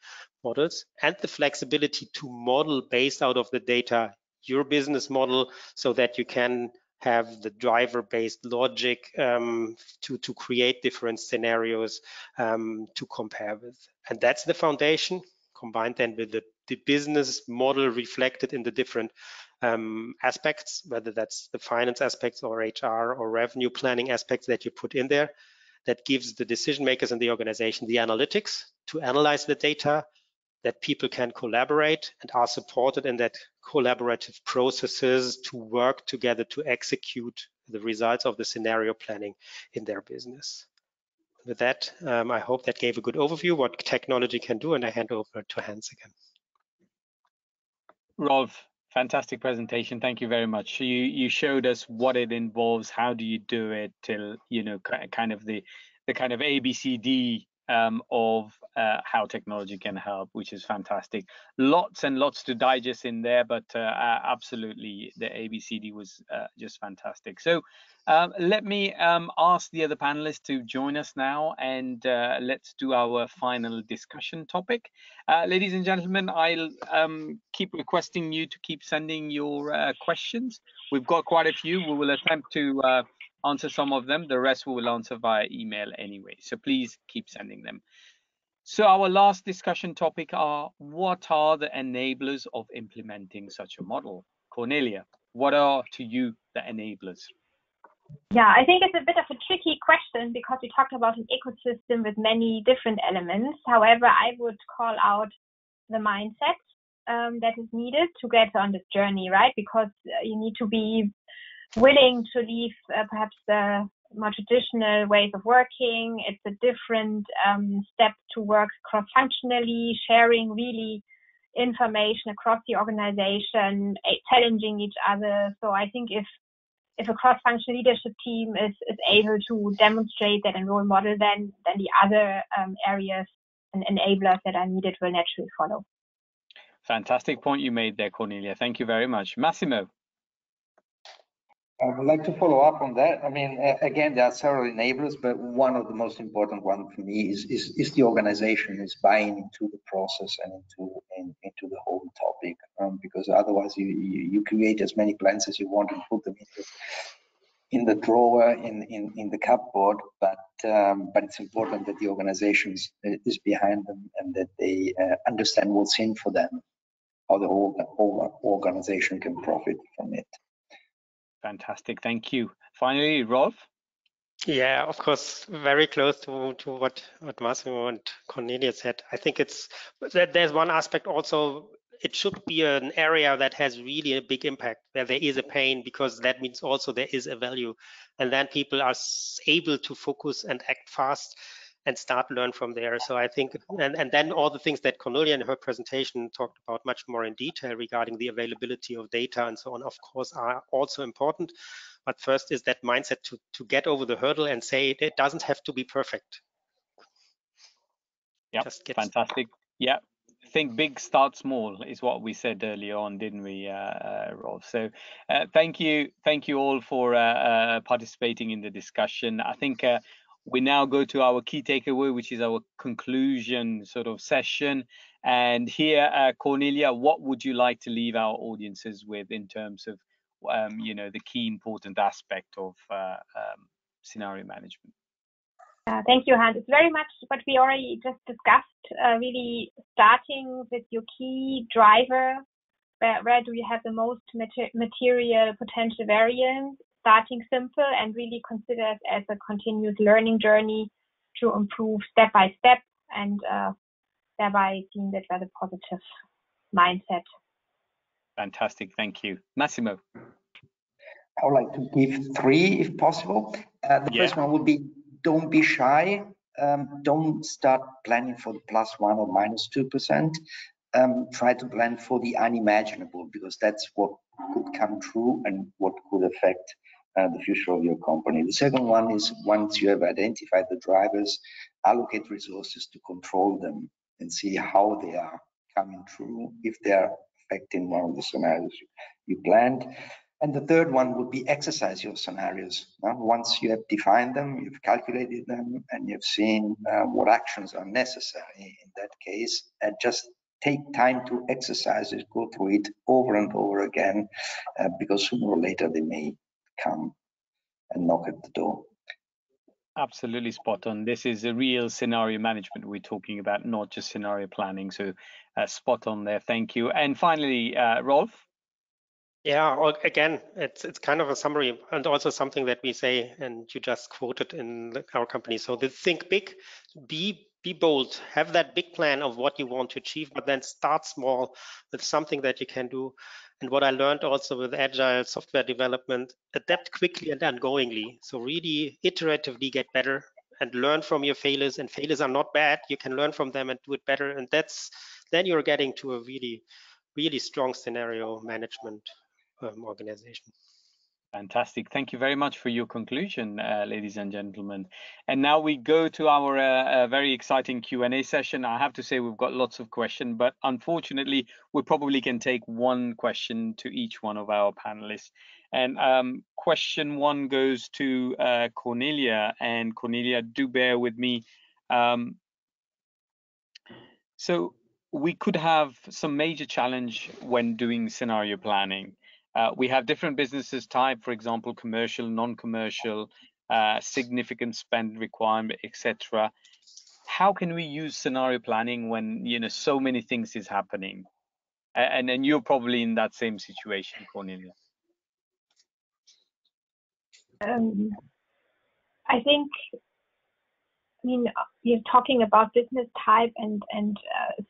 models, and the flexibility to model based out of the data your business model so that you can have the driver-based logic to create different scenarios to compare with. And that's the foundation, combined then with the business model reflected in the different aspects, whether that's the finance aspects or HR or revenue planning aspects that you put in there, that gives the decision makers in the organization the analytics to analyze the data, that people can collaborate and are supported in that collaborative processes to work together to execute the results of the scenario planning in their business. With that, I hope that gave a good overview what technology can do, and I hand over to Hans again. Rolf, fantastic presentation. Thank you very much. You showed us what it involves. How do you do it? Till kind of the kind of ABCD of how technology can help, which is fantastic. Lots and lots to digest in there, but absolutely the ABCD was just fantastic. So let me ask the other panelists to join us now, and let's do our final discussion topic. Ladies and gentlemen, I'll keep requesting you to keep sending your questions. We've got quite a few. We will attempt to answer some of them. The rest we will answer via email anyway. So please keep sending them. So our last discussion topic are, what are the enablers of implementing such a model? Cornelia, what are to you the enablers? Yeah, I think it's a bit of a tricky question because we talked about an ecosystem with many different elements. However, I would call out the mindset that is needed to get on this journey, right? Because you need to be willing to leave perhaps the more traditional ways of working. It's a different step to work cross-functionally, sharing really information across the organization, challenging each other. So I think if a cross-functional leadership team is able to demonstrate that and role model, then the other areas and enablers that are needed will naturally follow. Fantastic point you made there, Cornelia. Thank you very much. Massimo. I would like to follow up on that. I mean, again, there are several enablers, but one of the most important one for me is the organization is buying into the process and into the whole topic, because otherwise you create as many plans as you want and put them in the drawer in the cupboard, but it's important that the organization is behind them and that they understand what's in for them, how the whole organization can profit from it. Fantastic, thank you. Finally, Rolf. Yeah, of course, very close to what Massimo and Cornelia said. I think it's that there's one aspect also. It should be an area that has really a big impact, where there is a pain, because that means also there is a value, and then people are able to focus and act fast and start to learn from there. So I think, and then all the things that Cornelia in her presentation talked about much more in detail regarding the availability of data and so on, of course, are also important. But first is that mindset to get over the hurdle and say it doesn't have to be perfect. Yeah, fantastic. Yeah, think big, start small is what we said earlier on, didn't we, Rolf? So thank you all for participating in the discussion. I think we now go to our key takeaway, which is our conclusion sort of session. And here, Cornelia, what would you like to leave our audiences with in terms of the key important aspect of scenario management? Thank you, Hans. It's very much what we already just discussed, really starting with your key driver. Where do you have the most material potential variance? Starting simple and really consider it as a continuous learning journey to improve step by step, and thereby seeing that with a positive mindset. Fantastic, thank you. Massimo. I would like to give 3 if possible. The first one would be, don't be shy. Don't start planning for the +1 or -2%. Try to plan for the unimaginable, because that's what could come true and what could affect the future of your company. The second one is, once you have identified the drivers, allocate resources to control them and see how they are coming true, if they are affecting one of the scenarios you planned. And the third one would be, exercise your scenarios. Once you have defined them, you've calculated them, and you've seen what actions are necessary in that case, and just take time to exercise it, go through it over and over again, because sooner or later they may come and knock at the door. Absolutely spot on. This is a real scenario management we're talking about, not just scenario planning. So spot on there. Thank you. And finally, Rolf. Yeah, again, it's kind of a summary, and also something that we say, and you just quoted in our company. So think big, be bold, have that big plan of what you want to achieve, but then start small with something that you can do. And what I learned also with agile software development, adapt quickly and ongoingly. So really iteratively get better and learn from your failures. And failures are not bad. You can learn from them and do it better. And then you're getting to a really, really strong scenario management organization. Fantastic. Thank you very much for your conclusion, ladies and gentlemen. And now we go to our very exciting Q&A session. I have to say we've got lots of questions, but unfortunately, we probably can take one question to each one of our panelists. And question 1 goes to Cornelia. And Cornelia, do bear with me. So we could have some major challenge when doing scenario planning. We have different businesses type, for example, commercial, non-commercial, significant spend requirement, etc. How can we use scenario planning when so many things is happening? And you're probably in that same situation, Cornelia. I think, you're talking about business type and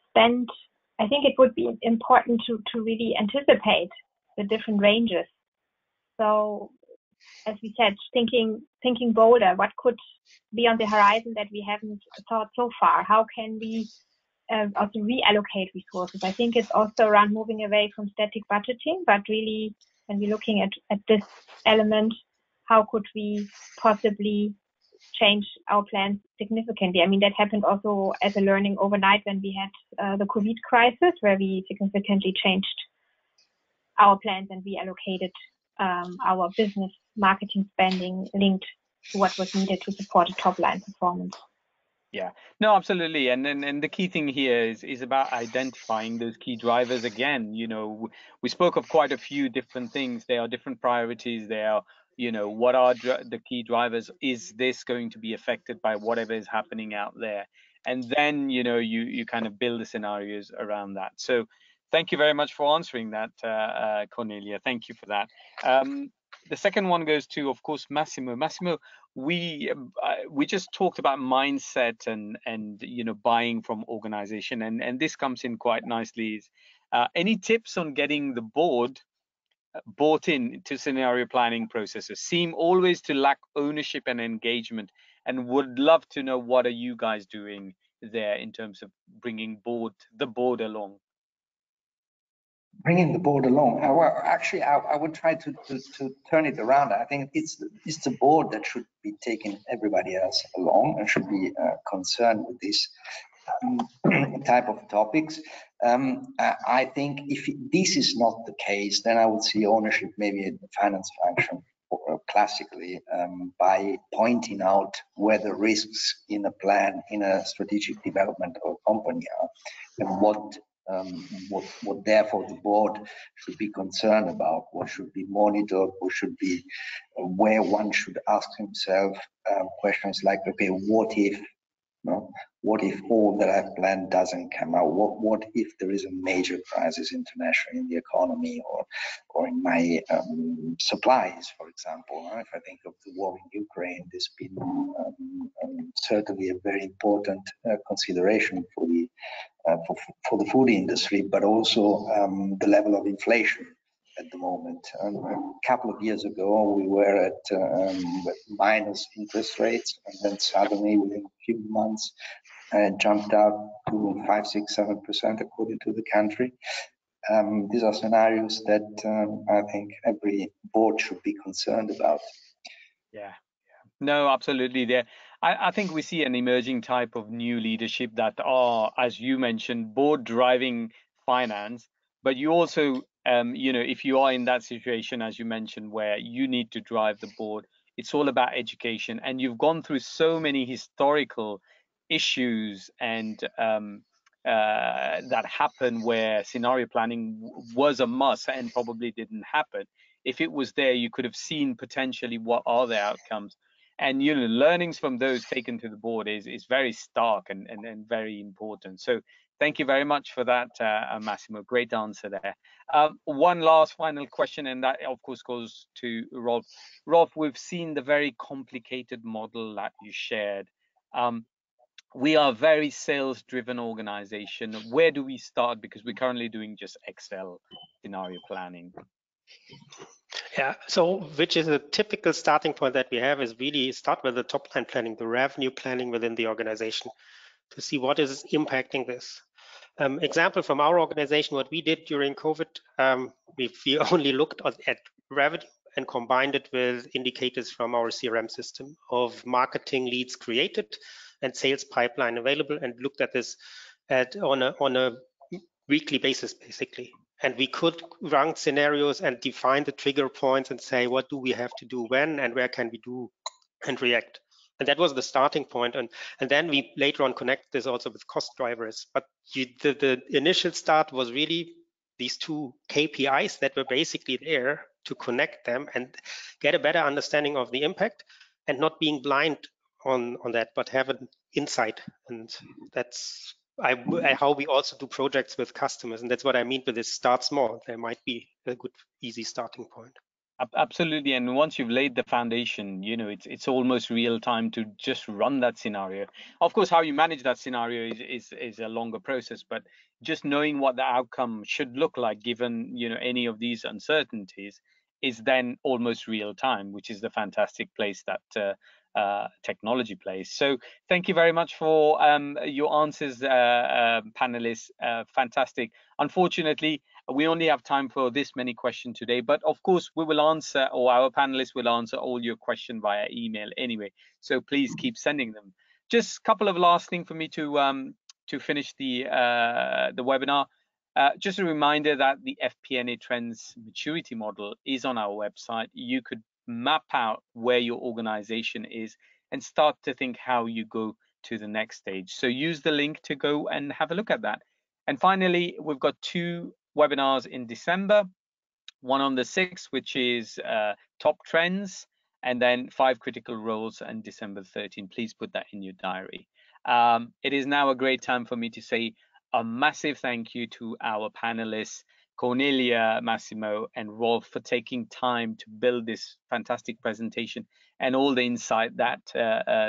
spend. I think it would be important to really anticipate the different ranges. So, as we said, thinking bolder, what could be on the horizon that we haven't thought so far? How can we also reallocate resources. I think it's also around moving away from static budgeting, but really when we're looking at this element, how could we possibly change our plans significantly? I mean, that happened also as a learning overnight when we had the COVID crisis, where we significantly changed our plans and reallocated our business marketing spending linked to what was needed to support a top line performance. Yeah, no, absolutely. And the key thing here is about identifying those key drivers again. You know, we spoke of quite a few different things. There are different priorities. There are, you know, what are the key drivers? Is this going to be affected by whatever is happening out there? And then, you know, you kind of build the scenarios around that. So thank you very much for answering that, Cornelia. Thank you for that. The second one goes to, of course, Massimo. Massimo, we just talked about mindset and you know, buying from organization, and this comes in quite nicely. Is any tips on getting the board bought in to scenario planning processes? Seem always to lack ownership and engagement, and would love to know what are you guys doing there in terms of bringing the board along. Bringing the board along. Well, actually, I would try to turn it around. I think it's the board that should be taking everybody else along and should be concerned with this type of topics. I think if this is not the case, then I would see ownership maybe in the finance function, classically, by pointing out where the risks in a plan, in a strategic development of a company are, and what therefore the board should be concerned about, what should be monitored, what should be, where one should ask himself questions like, okay, what if, what if all that I've planned doesn't come out? What if there is a major crisis internationally in the economy or in my supplies, for example? If I think of the war in Ukraine, there's been certainly a very important consideration for the food industry, but also the level of inflation at the moment. A couple of years ago, we were at minus interest rates, and then suddenly within a few months, jumped up to 5, 6, 7% according to the country. These are scenarios that I think every board should be concerned about. Yeah. No, absolutely. There, I think we see an emerging type of new leadership that are, as you mentioned, board driving finance. But you also, you know, if you are in that situation, as you mentioned, where you need to drive the board, it's all about education. And you've gone through so many historical issues and that happened where scenario planning was a must and probably didn't happen. If it was there, you could have seen potentially what are the outcomes. And you know, learnings from those taken to the board is very stark and very important. So thank you very much for that, Massimo. Great answer there. One last final question, and that of course goes to Rolf. Rolf, we've seen the very complicated model that you shared. We are a very sales-driven organization. Where do we start? Because we're currently doing just Excel scenario planning. Yeah, so which is a typical starting point that we have is really start with the top line planning, the revenue planning within the organization to see what is impacting this. Example from our organization, what we did during COVID, we only looked at revenue and combined it with indicators from our CRM system of marketing leads created and sales pipeline available, and looked at this on a weekly basis, basically. And we could run scenarios and define the trigger points and say, what do we have to do when and where can we do and react? And that was the starting point. And then we later on connect this also with cost drivers. But the initial start was really these two KPIs that were basically there to connect them and get a better understanding of the impact and not being blind on that, but have an insight. And that's how we also do projects with customers. And that's what I mean with this start small. There might be a good, easy starting point. Absolutely. And once you've laid the foundation, you know, it's almost real time to just run that scenario. Of course, how you manage that scenario is a longer process, but just knowing what the outcome should look like given, you know, any of these uncertainties is then almost real time, which is the fantastic place that technology plays. So thank you very much for your answers, panelists. Fantastic. Unfortunately, we only have time for this many questions today, but of course we will answer, or our panelists will answer all your questions via email anyway. So please keep sending them. Just a couple of last things for me to finish the webinar. Just a reminder that the FP&A Trends maturity model is on our website. You could map out where your organization is and start to think how you go to the next stage. So use the link to go and have a look at that. And finally, we've got 2 webinars in December, one on the 6th, which is top trends, and then 5 critical roles on December 13th. Please put that in your diary. It is now a great time for me to say a massive thank you to our panelists, Cornelia, Massimo, and Rolf, for taking time to build this fantastic presentation and all the insight that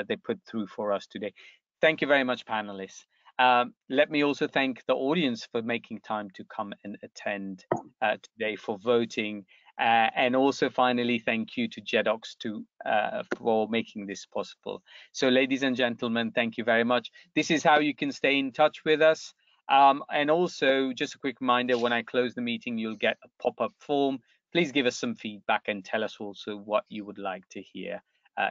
they put through for us today. Thank you very much, panelists. Let me also thank the audience for making time to come and attend today, for voting, and also finally thank you to Jedox for making this possible. So ladies and gentlemen, thank you very much. This is how you can stay in touch with us. And also, just a quick reminder, when I close the meeting, you'll get a pop-up form. Please give us some feedback and tell us also what you would like to hear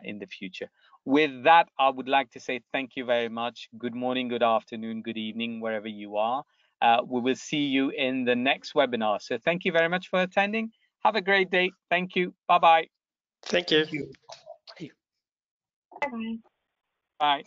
in the future. With that, I would like to say thank you very much. Good morning, good afternoon, good evening, wherever you are. We will see you in the next webinar. So thank you very much for attending. Have a great day. Thank you. Bye-bye. Thank you. Thank you. Bye-bye. Bye.